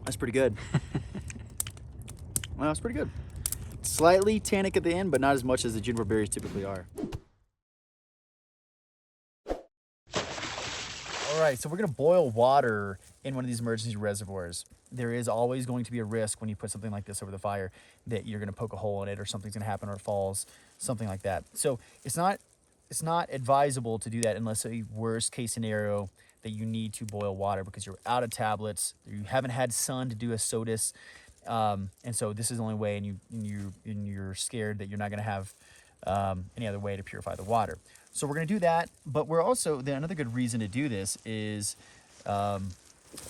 That's pretty good. Well, that's pretty good. Slightly tannic at the end, but not as much as the juniper berries typically are. All right, so we're gonna boil water in one of these emergency reservoirs. There is always going to be a risk when you put something like this over the fire that you're gonna poke a hole in it or something's gonna happen or it falls, something like that. So it's not advisable to do that unless a worst case scenario that you need to boil water because you're out of tablets, you haven't had sun to do a SOTUS, and so this is the only way, and you're scared that you're not gonna have any other way to purify the water. So we're going to do that, but we're also, another good reason to do this is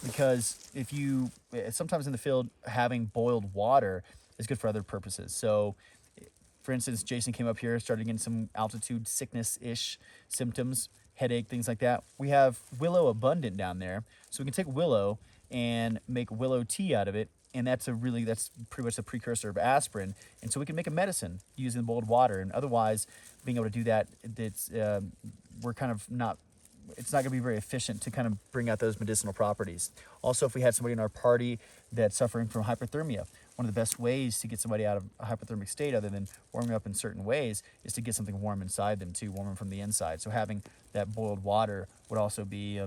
because if you, sometimes in the field, having boiled water is good for other purposes. So for instance, Jason came up here, started getting some altitude sickness-ish symptoms, headache, things like that. We have willow abundant down there, so we can take willow and make willow tea out of it, and that's pretty much the precursor of aspirin, and so we can make a medicine using boiled water. And otherwise, being able to do that, we're kind of not, it's not going to be very efficient to kind of bring out those medicinal properties. Also, if we had somebody in our party that's suffering from hypothermia, one of the best ways to get somebody out of a hypothermic state, other than warming up in certain ways, is to get something warm inside them too, warm them from the inside. So having that boiled water would also be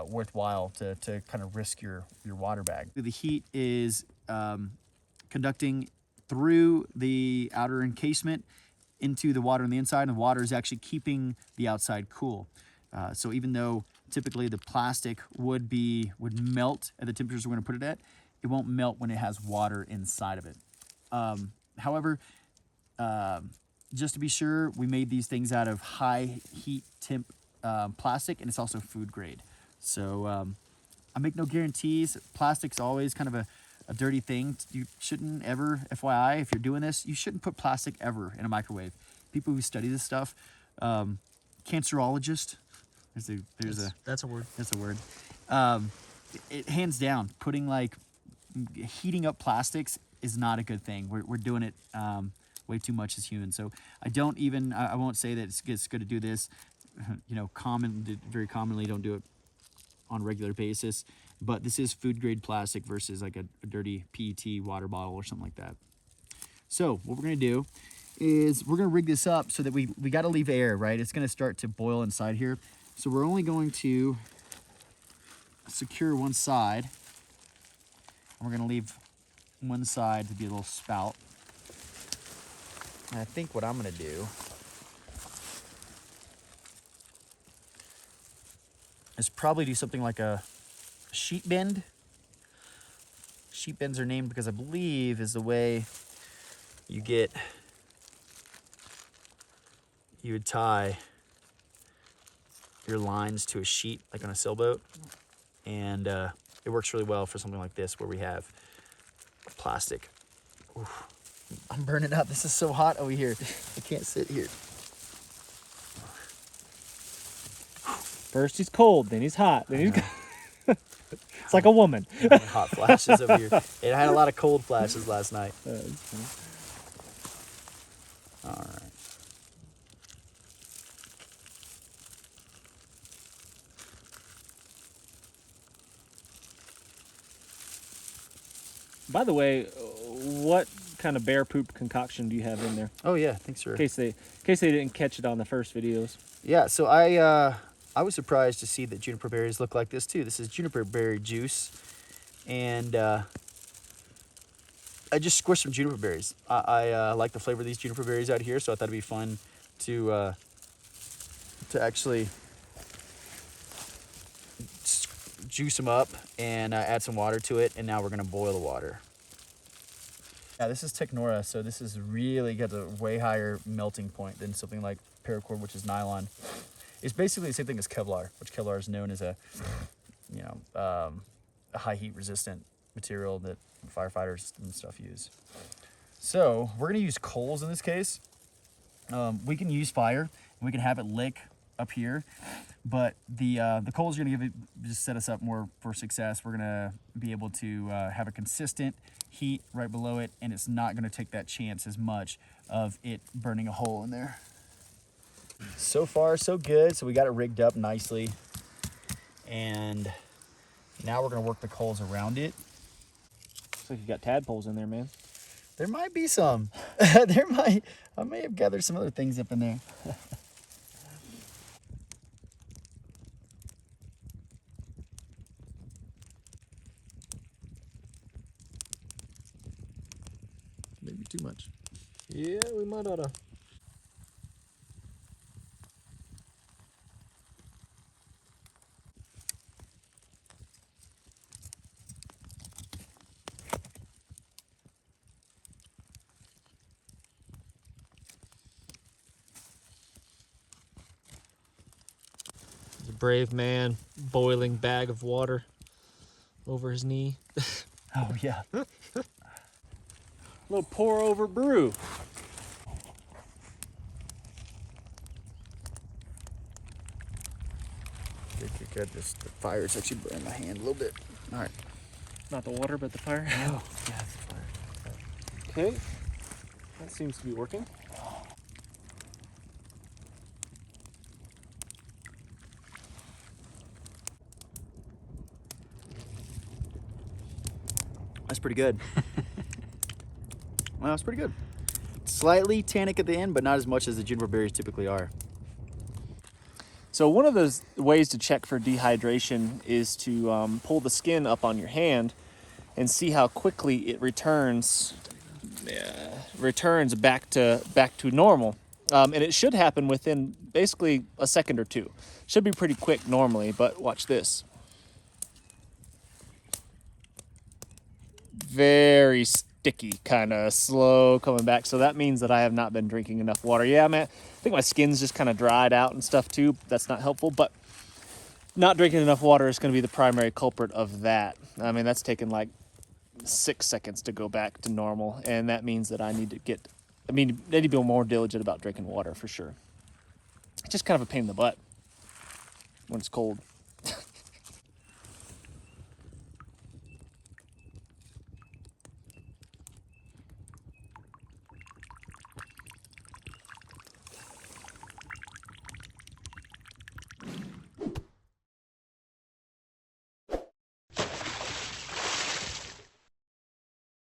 worthwhile to kind of risk your water bag. The heat is conducting through the outer encasement into the water on the inside, and the water is actually keeping the outside cool. So even though typically the plastic would melt at the temperatures we're going to put it at, it won't melt when it has water inside of it. However, just to be sure, we made these things out of high heat temp plastic, and it's also food grade. So I make no guarantees. Plastic's always kind of a dirty thing. You shouldn't ever, FYI, if you're doing this, you shouldn't put plastic ever in a microwave. People who study this stuff, cancerologist, that's a word. That's a word. It hands down, heating up plastics is not a good thing. We're doing it way too much as humans. So I won't say that it's good to do this. You know, very commonly don't do it on a regular basis, but this is food grade plastic versus like a dirty PET water bottle or something like that. So what we're gonna do is we're gonna rig this up so that we gotta leave air, right? It's gonna start to boil inside here. So we're only going to secure one side, and we're gonna leave one side to be a little spout. And I think what I'm gonna do is probably do something like a sheet bend. Sheet bends are named because I believe is the way you would tie your lines to a sheet, like on a sailboat. And it works really well for something like this where we have plastic. Oof, I'm burning up. This is so hot over here. I can't sit here. First he's cold, then he's hot, then he's it's like a woman. Hot flashes over here. It had a lot of cold flashes last night. All right. By the way, what kind of bear poop concoction do you have in there? Oh yeah, thanks sir. In case they didn't catch it on the first videos. Yeah, so I was surprised to see that juniper berries look like this too. This is juniper berry juice, and I just squished some juniper berries. I like the flavor of these juniper berries out here, so I thought it'd be fun to actually juice them up and add some water to it, and now we're gonna boil the water. Yeah, this is Technora, so this is really got a way higher melting point than something like paracord, which is nylon. It's basically the same thing as Kevlar, which Kevlar is known as a high heat resistant material that firefighters and stuff use. So we're gonna use coals in this case. We can use fire, and we can have it lick up here, but the coals are gonna just set us up more for success. We're gonna be able to have a consistent heat right below it, and it's not gonna take that chance as much of it burning a hole in there. So far, so good. So we got it rigged up nicely, and now we're gonna work the coals around it. Looks like you got tadpoles in there, man. There might be some. I may have gathered some other things up in there. Maybe too much. Yeah, we might oughta. He's a brave man, boiling bag of water over his knee. Oh yeah. Little pour over brew. Good. Just the fire's actually burning my hand a little bit. All right. Not the water, but the fire. Oh yeah, it's the fire. Okay, that seems to be working. That's pretty good. Well, that's pretty good. Slightly tannic at the end, but not as much as the juniper berries typically are. So one of the ways to check for dehydration is to pull the skin up on your hand and see how quickly it returns back to normal. And it should happen within basically a second or two. Should be pretty quick normally, but watch this. Very sticky, kind of slow coming back. So that means that I have not been drinking enough water. Yeah, man, I think my skin's just kind of dried out and stuff too. That's not helpful, but not drinking enough water is going to be the primary culprit of that. I mean, that's taken like 6 seconds to go back to normal, and that means that I need to be more diligent about drinking water for sure. It's just kind of a pain in the butt when it's cold.